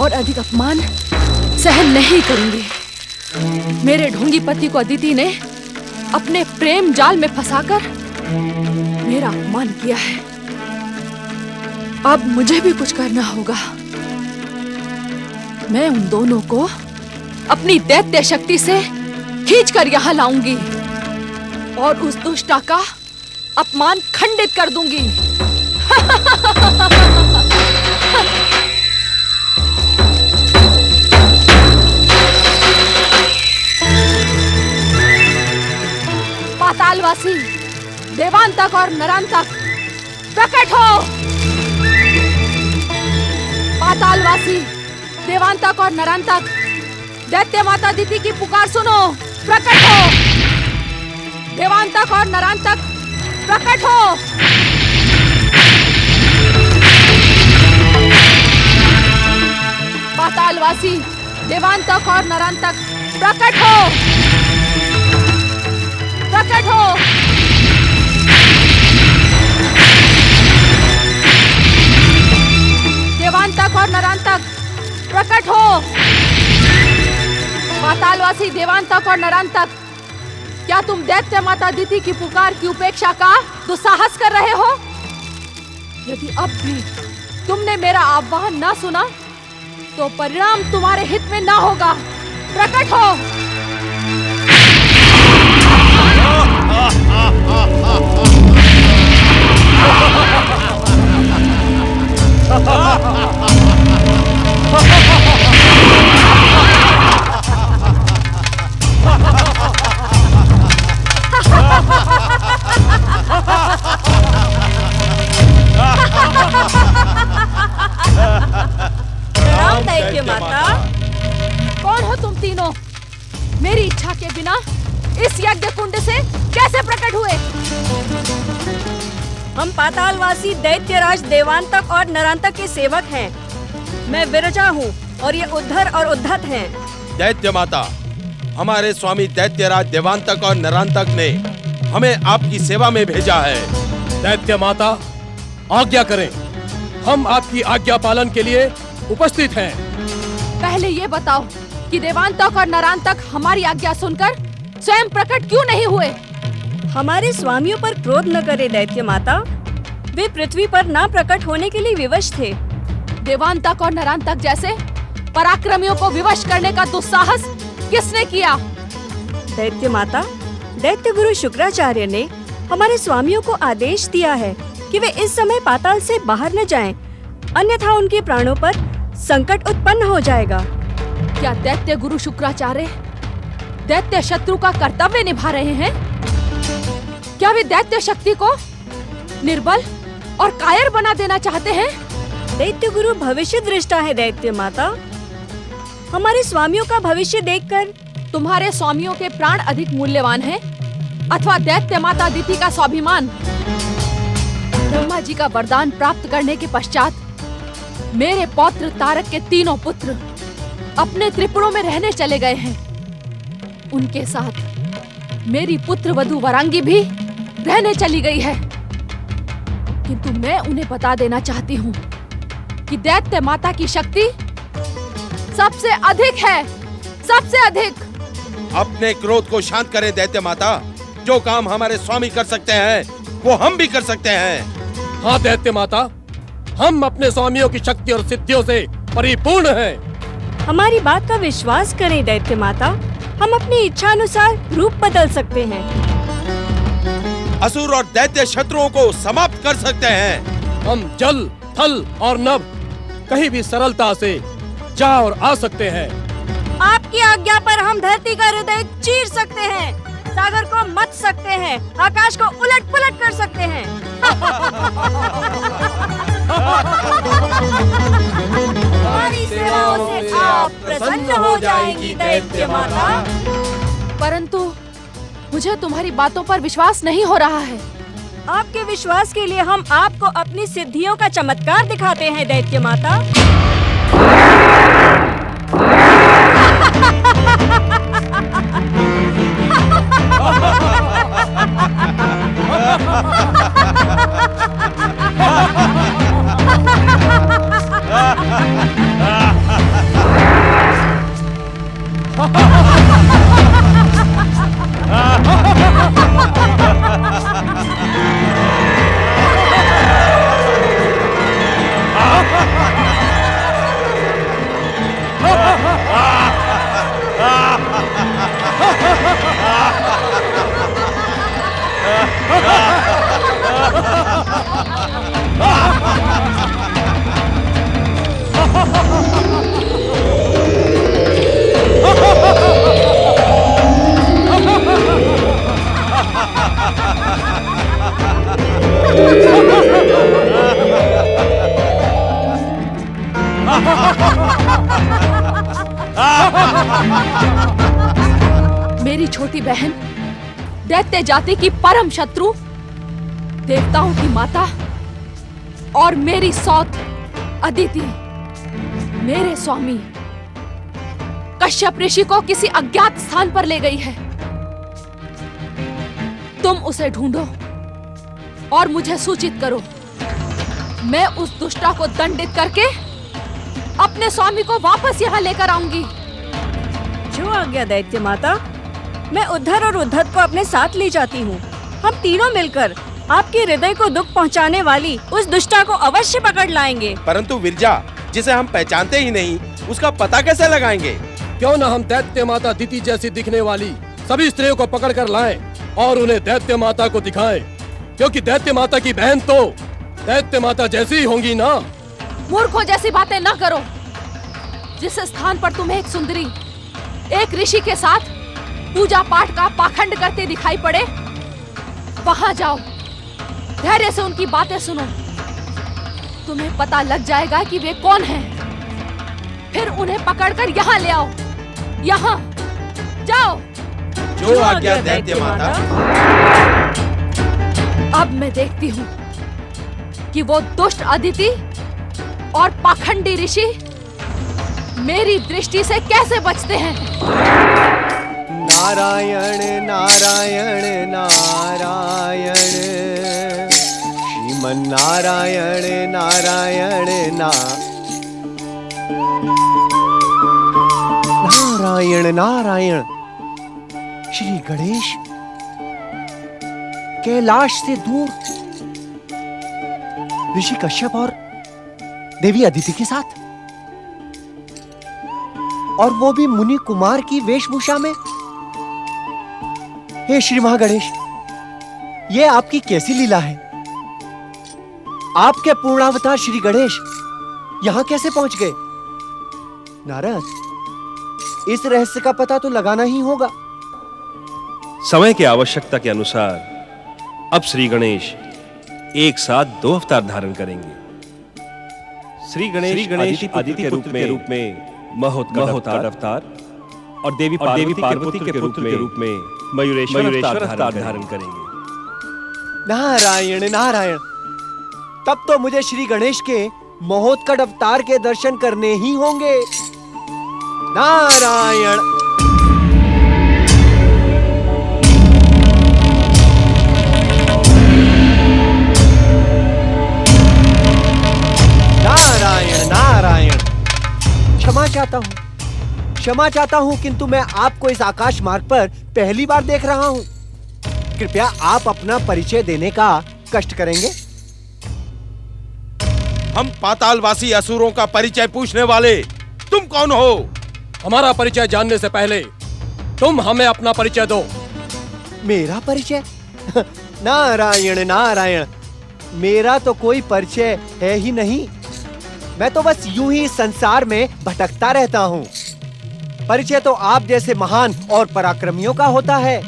और अधिक अपमान सहन नहीं करूंगी। मेरे ढोंगी पति को अदिति ने अपने प्रेम जाल में फंसाकर मेरा अपमान किया है। अब मुझे भी कुछ करना होगा। मैं उन दोनों को अपनी दैत्य शक्ति से खींचकर यहाँ लाऊंगी और उस दुष्टा का अपमान खंडित कर दूंगी। पातालवासी देवांतक और नरांतक प्रकट हो। पातालवासी देवांतक और नरांतक दैत्य माता अदिति की पुकार सुनो, प्रकट हो। देवांतक और नरांतक प्रकट हो। पातालवासी देवांतक और नरांतक प्रकट हो, प्रकट हो। देवांतक और नरांतक प्रकट हो। पातालवासी देवांतक और नरांतक, क्या तुम दैत्य माता अदिति की पुकार की उपेक्षा का दुस्साहस कर रहे हो? यदि अब भी तुमने मेरा आह्वान न सुना तो परिणाम तुम्हारे हित में न होगा। प्रकट हो। प्रणाम दैत्य माता। कौन हो तुम तीनों? मेरी इच्छा के बिना इस यज्ञ कुंड से कैसे प्रकट हुए? हम पातालवासी दैत्यराज देवांतक और नरांतक के सेवक हैं। मैं विरजा हूँ और ये उद्धर और उद्धत हैं। दैत्य माता, हमारे स्वामी दैत्यराज देवांतक और नरांतक ने हमें आपकी सेवा में भेजा है। दैत्य माता, आज्ञा करें, हम आपकी आज्ञा पालन के लिए उपस्थित हैं। पहले ये बताओ कि देवांतक और नरांतक हमारी आज्ञा सुनकर स्वयं प्रकट क्यों नहीं हुए? हमारे स्वामियों पर क्रोध न करे दैत्य माता, वे पृथ्वी पर ना प्रकट होने के लिए विवश थे। देवांतक और नरांतक जैसे पराक्रमियों को विवश करने का दुस्साहस किसने किया? दैत्य माता, दैत्य गुरु शुक्राचार्य ने हमारे स्वामियों को आदेश दिया है कि वे इस समय पाताल से बाहर न जाएं, अन्यथा उनके प्राणों पर संकट उत्पन्न हो जाएगा। क्या दैत्य गुरु शुक्राचार्य दैत्य शत्रु का कर्तव्य निभा रहे हैं? क्या वे दैत्य शक्ति को निर्बल और कायर बना देना चाहते हैं? दैत्य गुरु भविष्य दृष्टा है दैत्य माता। हमारे स्वामियों का भविष्य देखकर तुम्हारे स्वामियों के प्राण अधिक मूल्यवान हैं अथवा दैत्य माता अदिति का स्वाभिमान? ब्रह्मा जी का वरदान प्राप्त करने के पश्चात मेरे पौत्र तारक के तीनों पुत्र अपने त्रिपुरों में रहने चले गए हैं। उनके साथ मेरी पुत्र वधू वरांगी भी रहने चली गई है। किंतु मैं उन्हें बता देना चाहती हूँ कि दैत्य माता की शक्ति सबसे अधिक है, सबसे अधिक। अपने क्रोध को शांत करें दैत्य माता। जो काम हमारे स्वामी कर सकते हैं वो हम भी कर सकते हैं। हाँ दैत्य माता, हम अपने स्वामियों की शक्ति और सिद्धियों से परिपूर्ण हैं। हमारी बात का विश्वास करें दैत्य माता, हम अपनी इच्छा अनुसार रूप बदल सकते हैं। असुर और दैत्य शत्रुओं को समाप्त कर सकते हैं। हम जल, थल और नभ कहीं भी सरलता से जा और आ सकते हैं। आपकी आज्ञा पर हम धरती का हृदय चीर सकते हैं, सागर को मथ सकते हैं, आकाश को उलट पुलट कर सकते हैं। हमारी सेवाओं से आप प्रसन्न हो जाएंगी दैत्य माता। परंतु मुझे तुम्हारी बातों पर विश्वास नहीं हो रहा है। आपके विश्वास के लिए हम आपको अपनी सिद्धियों का चमत्कार दिखाते हैं दैत्य माता। बहन, दैत्य जाति की परम शत्रु, देवताओं की माता और मेरी सौत अदिति मेरे स्वामी कश्यप ऋषि को किसी अज्ञात स्थान पर ले गई है। तुम उसे ढूंढो और मुझे सूचित करो। मैं उस दुष्टा को दंडित करके अपने स्वामी को वापस यहाँ लेकर आऊंगी। जो आज्ञा दैत्य माता। मैं उद्धर और उद्धत को अपने साथ ले जाती हूँ। हम तीनों मिलकर आपके हृदय को दुख पहुँचाने वाली उस दुष्टा को अवश्य पकड़ लाएंगे। परंतु विरजा, जिसे हम पहचानते ही नहीं, उसका पता कैसे लगाएंगे? क्यों न हम दैत्य माता दिति जैसी दिखने वाली सभी स्त्रियों को पकड़ कर लाएं और उन्हें दैत्य माता को दिखाएं, क्योंकि दैत्य माता की बहन तो दैत्य माता जैसी ही होंगी ना। मूर्खों जैसी बातें न करो। जिस स्थान पर तुम्हें एक सुंदरी एक ऋषि के साथ पूजा पाठ का पाखंड करते दिखाई पड़े, वहां जाओ, धैर्य से उनकी बातें सुनो। तुम्हें पता लग जाएगा कि वे कौन हैं। फिर उन्हें पकड़कर यहाँ ले आओ। यहाँ जाओ। जो आज्ञा दैत्य माता। अब मैं देखती हूँ कि वो दुष्ट अदिति और पाखंडी ऋषि मेरी दृष्टि से कैसे बचते हैं। नारायण नारायण नारायण, श्रीमन नारायण नारायण नारायण नारायण। श्री गणेश कैलाश से दूर ऋषि कश्यप और देवी अदिति के साथ, और वो भी मुनि कुमार की वेशभूषा में। हे श्री महागणेश, ये आपकी कैसी लीला है? आपके पूर्णावतार श्री गणेश यहां कैसे पहुंच गए? नारद, इस रहस्य का पता तो लगाना ही होगा। समय की आवश्यकता के अनुसार अब श्री गणेश एक साथ 2 अवतार धारण करेंगे। श्री गणेश अदिति के रूप में महोत्कट अवतार और देवी पार्वती के पुत्र रूप में मयूरेश्वर अवतार धारण करेंगे। नारायण नारायण। तब तो मुझे श्री गणेश के महोत्कट अवतार के दर्शन करने ही होंगे। नारायण नारायण नारायण। क्षमा चाहता हूँ, किंतु मैं आपको इस आकाश मार्ग पर पहली बार देख रहा हूँ। कृपया आप अपना परिचय देने का कष्ट करेंगे। हम पातालवासी असुरों का परिचय पूछने वाले तुम कौन हो? हमारा परिचय जानने से पहले तुम हमें अपना परिचय दो। मेरा परिचय? नारायण नारायण, मेरा तो कोई परिचय है ही नहीं। मैं तो बस यूं ही संसार में भटकता रहता हूँ। परिचय तो आप जैसे महान और पराक्रमियों का होता है।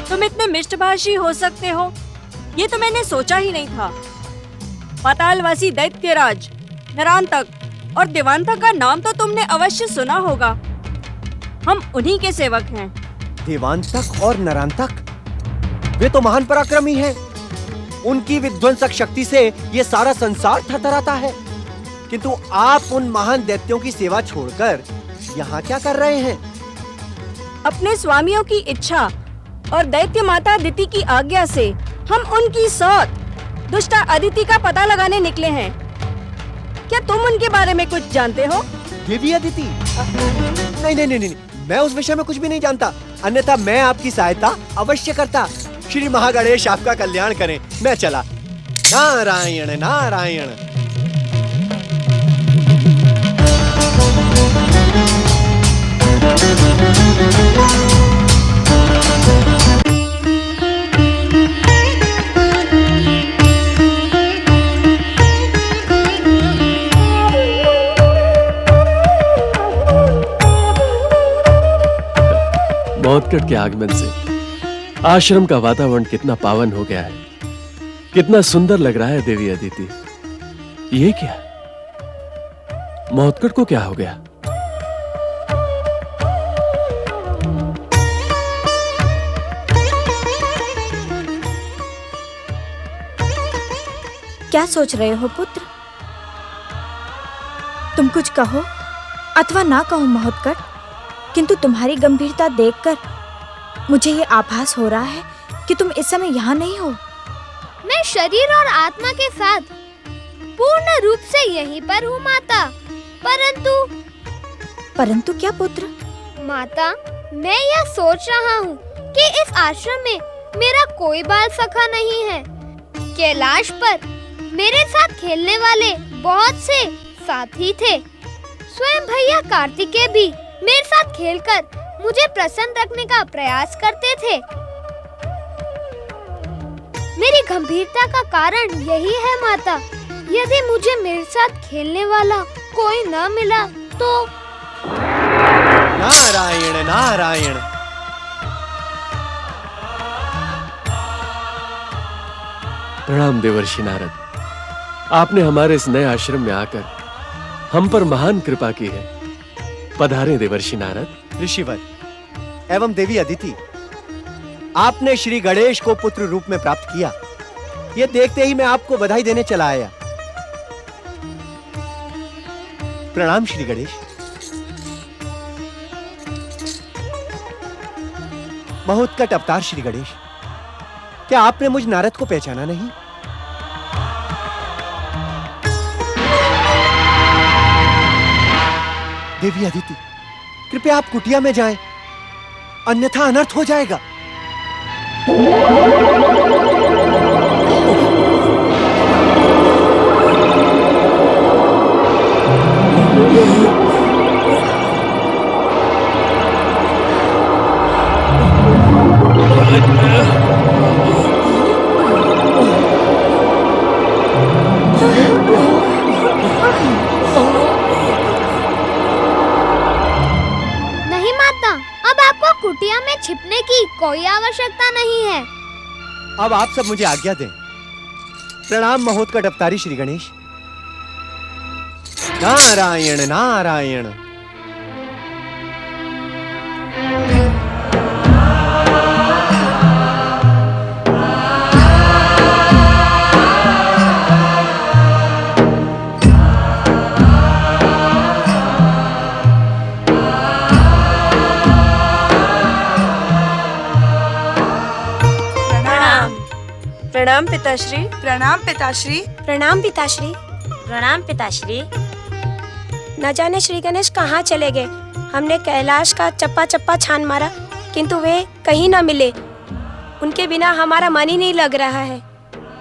तुम इतने मिष्टभाषी हो सकते हो, ये तो मैंने सोचा ही नहीं था। पातालवासी दैत्यराज, नरांतक और देवांतक का नाम तो तुमने अवश्य सुना होगा। हम उन्हीं के सेवक हैं। देवांतक और नरांतक, वे तो महान पराक्रमी हैं। उनकी विध्वंसक शक्ति से ये सारा संसार थरथराता है। किंतु आप उन महान दैत्यों की सेवा छोड़कर यहाँ क्या कर रहे हैं? अपने स्वामियों की इच्छा और दैत्य माता अदिति की आज्ञा से हम उनकी सौत दुष्टा अदिति का पता लगाने निकले हैं। क्या तुम उनके बारे में कुछ जानते हो? देवी अदिति? नहीं, मैं उस विषय में कुछ भी नहीं जानता। अन्यथा मैं आपकी सहायता अवश्य करता। श्री महागणेश आपका कल्याण करें। मैं चला। नारायण नारायण। महोत्कट के आगमन से आश्रम का वातावरण कितना पावन हो गया है। कितना सुंदर लग रहा है देवी अदिति। ये क्या? महोत्कट को क्या हो गया? क्या सोच रहे हो पुत्र? तुम कुछ कहो अथवा ना कहो महोत्कट, किंतु तुम्हारी गंभीरता देखकर मुझे ये आभास हो रहा है कि तुम इस समय यहाँ नहीं हो। मैं शरीर और आत्मा के साथ पूर्ण रूप से यहीं पर हूँ माता, परंतु क्या पुत्र? माता, मैं यह सोच रहा हूँ कि इस आश्रम में मेरा कोई बाल सखा नहीं है। कैलाश पर मेरे साथ खेलने वाले बहुत से साथी थे। स्वयं भैया कार्तिकेय भी मेरे साथ खेलकर मुझे प्रसन्न रखने का प्रयास करते थे। मेरी गंभीरता का कारण यही है माता। यदि मुझे मेरे साथ खेलने वाला कोई न मिला तो। नारायण नारायण। प्रणाम देवर्षि नारद, आपने हमारे इस नए आश्रम में आकर हम पर महान कृपा की है। पधारे देवर्षि नारद। ऋषिवर एवं देवी अदिति, आपने श्री गणेश को पुत्र रूप में प्राप्त किया, ये देखते ही मैं आपको बधाई देने चला आया। प्रणाम श्री गणेश। महोत्कट अवतार श्री गणेश, क्या आपने मुझ नारद को पहचाना नहीं? देवी अदिति, कृपया आप कुटिया में जाएं, अन्यथा अनर्थ हो जाएगा। नहीं माता, अब आपको कुटिया में छिपने की कोई आवश्यकता नहीं है। अब आप सब मुझे आज्ञा दें। प्रणाम महोत्कट अवतारी श्री गणेश। नारायण नारायण। प्रणाम पिताश्री। प्रणाम पिताश्री। प्रणाम पिताश्री। प्रणाम पिताश्री। न जाने श्री गणेश कहाँ चले गए। हमने कैलाश का चप्पा चप्पा छान मारा, किंतु वे कहीं न मिले। उनके बिना हमारा मन ही नहीं लग रहा है।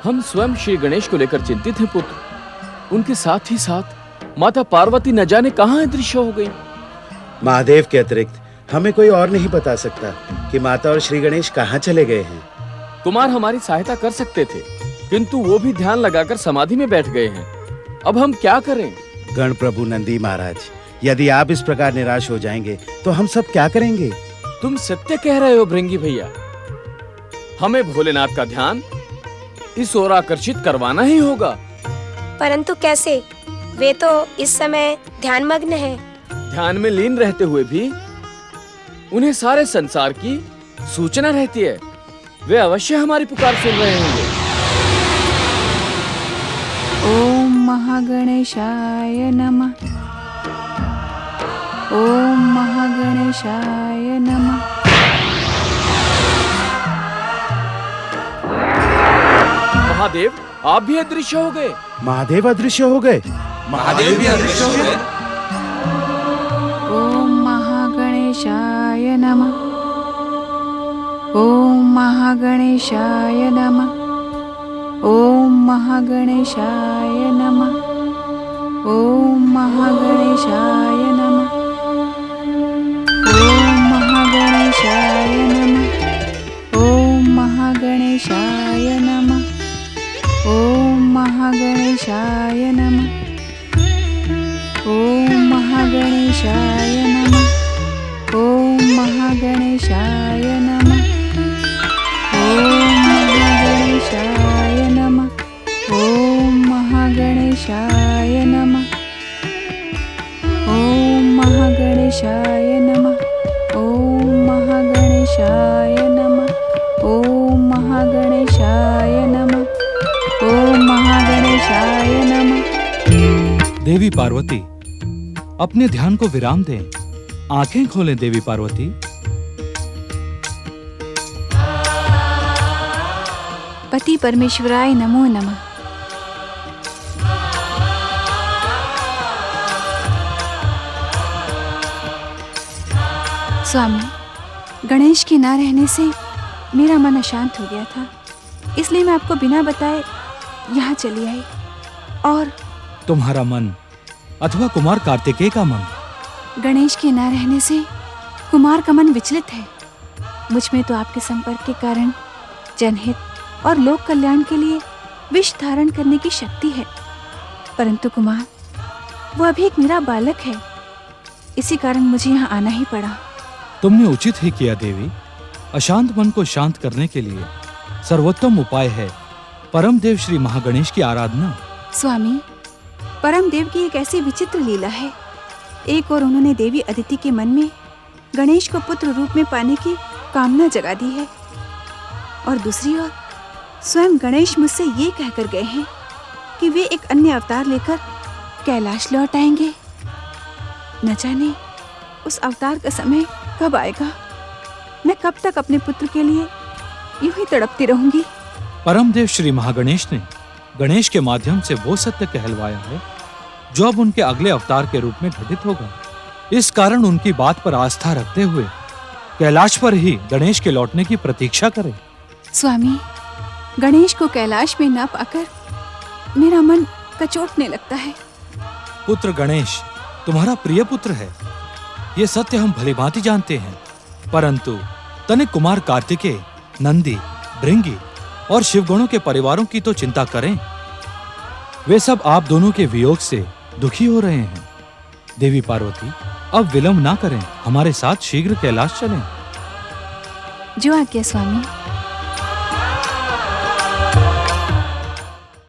हम स्वयं श्री गणेश को लेकर चिंतित हैं पुत्र। उनके साथ ही साथ माता पार्वती न जाने कहाँ अदृश्य हो गई। महादेव के अतिरिक्त हमें कोई और नहीं बता सकता कि माता और श्री गणेश कहाँ चले गए हैं। कुमार हमारी सहायता कर सकते थे, किंतु वो भी ध्यान लगाकर समाधि में बैठ गए हैं। अब हम क्या करें? गण प्रभु नंदी महाराज, यदि आप इस प्रकार निराश हो जाएंगे तो हम सब क्या करेंगे? तुम सत्य कह रहे हो भृंगी भैया। हमें भोलेनाथ का ध्यान इस ओर आकर्षित करवाना ही होगा। परंतु कैसे? वे तो इस समय ध्यानमग्न हैं। ध्यान में लीन रहते हुए भी उन्हें सारे संसार की सूचना रहती है। वे अवश्य हमारी पुकार सुन रहे होंगे। ओम महागणेशाय नमः। ओम महागणेशाय नमः। महादेव, आप भी अदृश्य हो गए। महादेव अदृश्य हो गए। महादेव भी अदृश्य हो गए। ओम महागणेशाय नमः। ओम महागणेशाय नमः। ओम महागणेशाय नमः। ओम महागणेशाय नमः। ओम महागणेशाय नमः। ओम महागणेशाय नमः। ओम महागणेशाय नमः। ओम महागणेशाय नमः। ओम महागणेशाय नमः। ओम महागणेशाय नमः। ओम महागणेशाय नमः। ओम महागणेशाय नमः। ओम महागणेशाय नमः। ओम महागणेशाय नमः। ओम महागणेशाय देवी पार्वती, अपने ध्यान को विराम दें। आंखें खोलें देवी पार्वती। पति परमेश्वराय नमो नमः। स्वामी, गणेश के ना रहने से मेरा मन अशांत हो गया था, इसलिए मैं आपको बिना बताए यहाँ चली आई। और तुम्हारा मन अथवा कुमार कार्तिकेय का मन? गणेश के ना रहने से कुमार का मन विचलित है। मुझ में तो आपके संपर्क के कारण जनहित और लोक कल्याण के लिए विष धारण करने की शक्ति है, परंतु कुमार वो अभी एक मेरा बालक है, इसी कारण मुझे यहाँ आना ही पड़ा। तुमने उचित ही किया देवी। अशांत मन को शांत करने के लिए सर्वोत्तम उपाय है परम देव श्री महागणेश की आराधना। स्वामी, परम देव की एक ऐसी विचित्र लीला है। एक और उन्होंने देवी अदिति के मन में गणेश को पुत्र रूप में पाने की कामना जगा दी है, और दूसरी ओर स्वयं गणेश मुझसे ये कहकर गए हैं कि वे एक अन्य अवतार लेकर कैलाश लौट आएंगे। न जाने उस अवतार का समय कब आएगा। मैं कब तक अपने पुत्र के लिए यूं ही तड़पती रहूंगी। परम देव श्री महागणेश ने गणेश के माध्यम से वो सत्य कहलवाया है जो अब उनके अगले अवतार के रूप में घटित होगा। इस कारण उनकी बात पर आस्था रखते हुए कैलाश पर ही गणेश के लौटने की प्रतीक्षा करें। स्वामी, गणेश को कैलाश में न पाकर मेरा मन कचोटने लगता है। पुत्र गणेश तुम्हारा प्रिय पुत्र है, ये सत्य हम भलीभांति जानते हैं, परंतु तनिक कुमार कार्तिकेय, नंदी, भृंगी और शिवगणों के परिवारों की तो चिंता करें। वे सब आप दोनों के वियोग से दुखी हो रहे हैं। देवी पार्वती, अब विलंब ना करें, हमारे साथ शीघ्र कैलाश चलें। जो आज्ञा स्वामी।